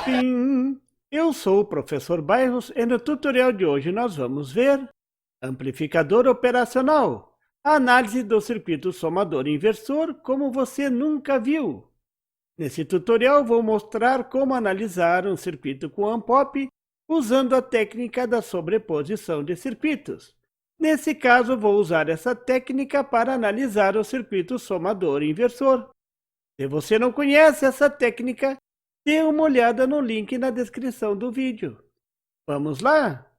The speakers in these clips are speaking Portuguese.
Sim, eu sou o professor Bairros e no tutorial de hoje nós vamos ver amplificador operacional, a análise do circuito somador inversor como você nunca viu. Nesse tutorial vou mostrar como analisar um circuito com ANPOP usando a técnica da sobreposição de circuitos. Nesse caso vou usar essa técnica para analisar o circuito somador inversor. Se você não conhece essa técnica, dê uma olhada no link na descrição do vídeo. Vamos lá?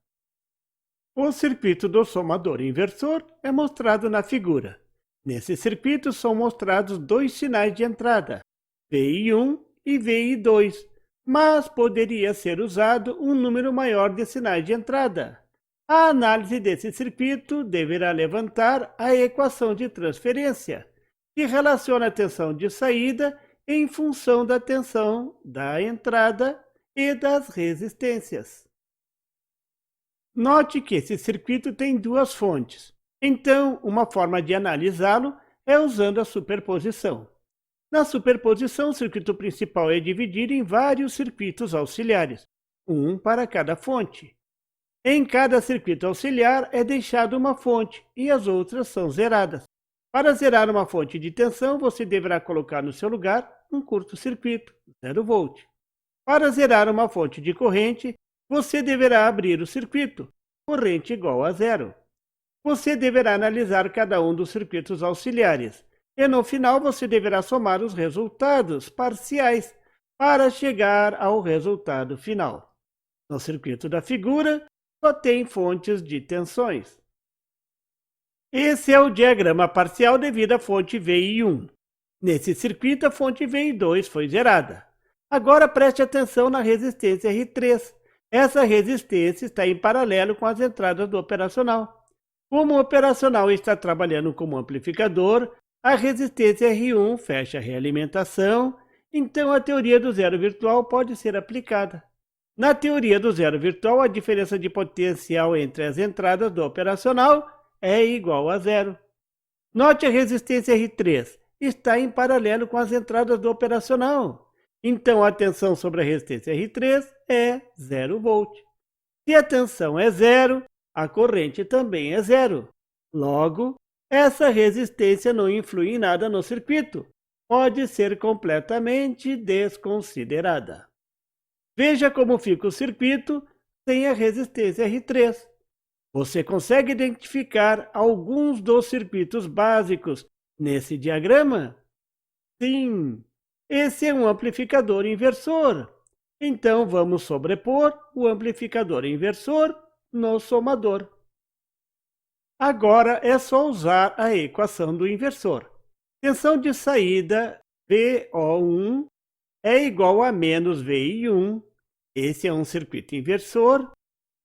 O circuito do somador inversor é mostrado na figura. Nesse circuito são mostrados dois sinais de entrada, VI1 e VI2, mas poderia ser usado um número maior de sinais de entrada. A análise desse circuito deverá levantar a equação de transferência, que relaciona a tensão de saída em função da tensão da entrada e das resistências. Note que esse circuito tem duas fontes, então uma forma de analisá-lo é usando a superposição. Na superposição, o circuito principal é dividido em vários circuitos auxiliares, um para cada fonte. Em cada circuito auxiliar é deixada uma fonte e as outras são zeradas. Para zerar uma fonte de tensão, você deverá colocar no seu lugar um curto-circuito, 0 volt. Para zerar uma fonte de corrente, você deverá abrir o circuito, corrente igual a 0. Você deverá analisar cada um dos circuitos auxiliares, e no final você deverá somar os resultados parciais para chegar ao resultado final. No circuito da figura, só tem fontes de tensões. Esse é o diagrama parcial devido à fonte VI1. Nesse circuito, a fonte VI2 foi zerada. Agora preste atenção na resistência R3. Essa resistência está em paralelo com as entradas do operacional. Como o operacional está trabalhando como amplificador, a resistência R1 fecha a realimentação, então a teoria do zero virtual pode ser aplicada. Na teoria do zero virtual, a diferença de potencial entre as entradas do operacional é igual a zero. Note a resistência R3 está em paralelo com as entradas do operacional. Então a tensão sobre a resistência R3 é 0 volt. Se a tensão é zero, a corrente também é zero. Logo, essa resistência não influi em nada no circuito. Pode ser completamente desconsiderada. Veja como fica o circuito sem a resistência R3. Você consegue identificar alguns dos circuitos básicos nesse diagrama? Sim, esse é um amplificador inversor. Então vamos sobrepor o amplificador inversor no somador. Agora é só usar a equação do inversor. Tensão de saída VO1 é igual a menos VI1. Esse é um circuito inversor,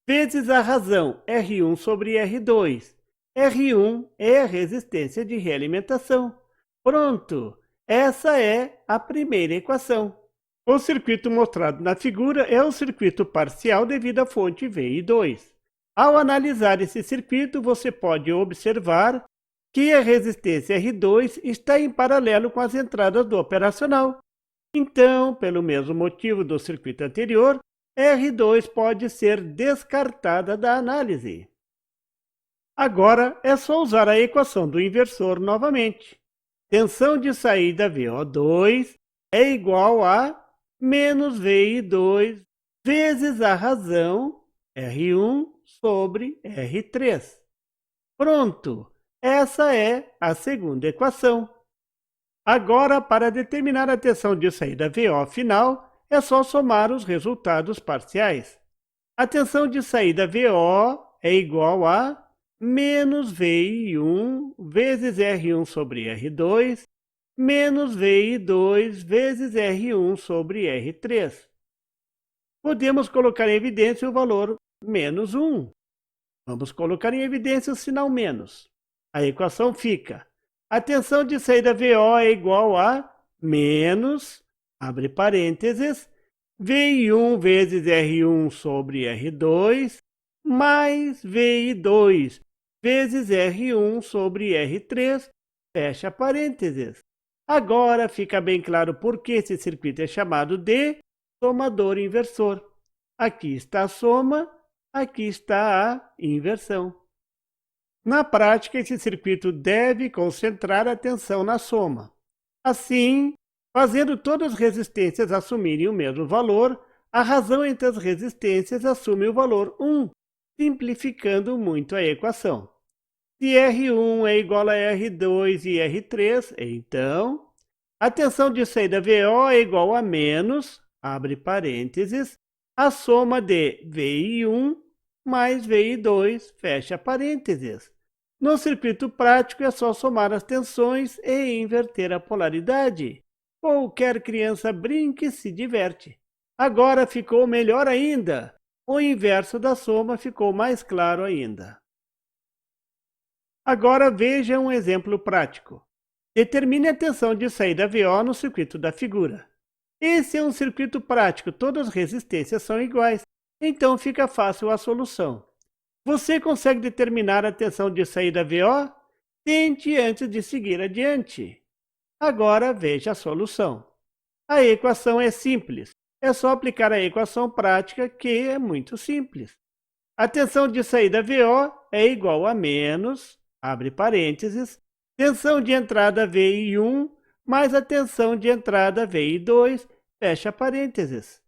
vezes a razão R1 sobre R2. R1 é a resistência de realimentação. Pronto! Essa é a primeira equação. O circuito mostrado na figura é o circuito parcial devido à fonte VI2. Ao analisar esse circuito, você pode observar que a resistência R2 está em paralelo com as entradas do operacional. Então, pelo mesmo motivo do circuito anterior, R2 pode ser descartada da análise. Agora é só usar a equação do inversor novamente. Tensão de saída VO2 é igual a menos VI2 vezes a razão R1 sobre R3. Pronto! Essa é a segunda equação. Agora, para determinar a tensão de saída VO final, é só somar os resultados parciais. A tensão de saída VO é igual a menos VI1 vezes R1 sobre R2, menos VI2 vezes R1 sobre R3. Podemos colocar em evidência o valor menos 1. Vamos colocar em evidência o sinal menos. A equação fica: a tensão de saída VO é igual a menos, abre parênteses, VI1 vezes R1 sobre R2, mais VI2 vezes R1 sobre R3, fecha parênteses. Agora fica bem claro por que esse circuito é chamado de somador inversor. Aqui está a soma, aqui está a inversão. Na prática, esse circuito deve concentrar a atenção na soma. Assim, fazendo todas as resistências assumirem o mesmo valor, a razão entre as resistências assume o valor 1, simplificando muito a equação. Se R1 é igual a R2 e R3, então a tensão de saída VO é igual a menos, abre parênteses, a soma de VI1 mais VI2, fecha parênteses. No circuito prático é só somar as tensões e inverter a polaridade. Qualquer criança brinca e se diverte. Agora ficou melhor ainda. O inverso da soma ficou mais claro ainda. Agora veja um exemplo prático. Determine a tensão de saída VO no circuito da figura. Esse é um circuito prático, todas as resistências são iguais, então fica fácil a solução. Você consegue determinar a tensão de saída VO? Tente antes de seguir adiante. Agora veja a solução. A equação é simples, é só aplicar a equação prática que é muito simples. A tensão de saída VO é igual a menos, abre parênteses, tensão de entrada VI1 mais a tensão de entrada VI2, fecha parênteses.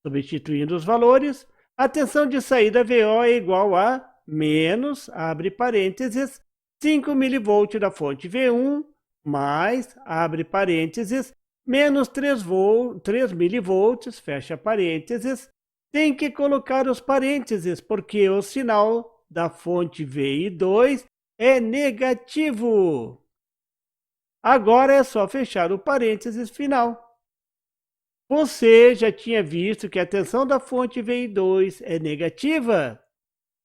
Substituindo os valores, a tensão de saída VO é igual a menos, abre parênteses, 5 mV da fonte V1, mais, abre parênteses, menos 3 mV, fecha parênteses. Tem que colocar os parênteses, porque o sinal da fonte VI2 é negativo. Agora é só fechar o parênteses final. Você já tinha visto que a tensão da fonte VI2 é negativa?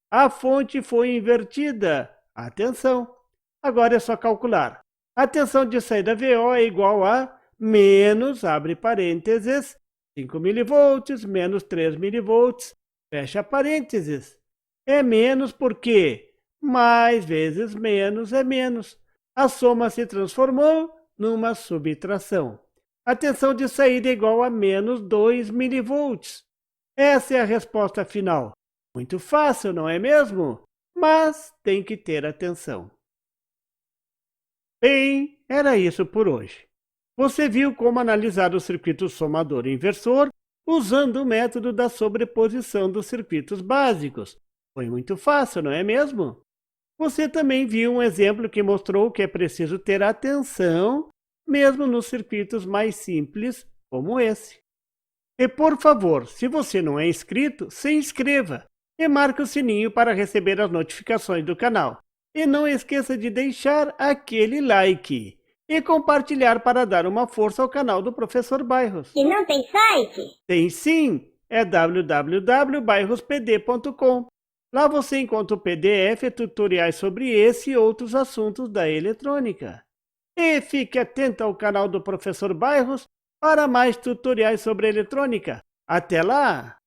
A fonte foi invertida. Atenção! Agora é só calcular. A tensão de saída VO é igual a menos, abre parênteses, 5 mV, menos 3 mV, fecha parênteses. É menos porque mais vezes menos é menos. A soma se transformou numa subtração. A tensão de saída é igual a menos 2 mV. Essa é a resposta final. Muito fácil, não é mesmo? Mas tem que ter atenção. Bem, era isso por hoje. Você viu como analisar o circuito somador e inversor usando o método da sobreposição dos circuitos básicos. Foi muito fácil, não é mesmo? Você também viu um exemplo que mostrou que é preciso ter atenção, mesmo nos circuitos mais simples, como esse. E por favor, se você não é inscrito, se inscreva e marque o sininho para receber as notificações do canal. E não esqueça de deixar aquele like e compartilhar para dar uma força ao canal do Professor Bairros. E não tem site? Tem sim, é www.bairrospd.com. Lá você encontra o PDF e tutoriais sobre esse e outros assuntos da eletrônica. E fique atento ao canal do Professor Bairros para mais tutoriais sobre eletrônica. Até lá!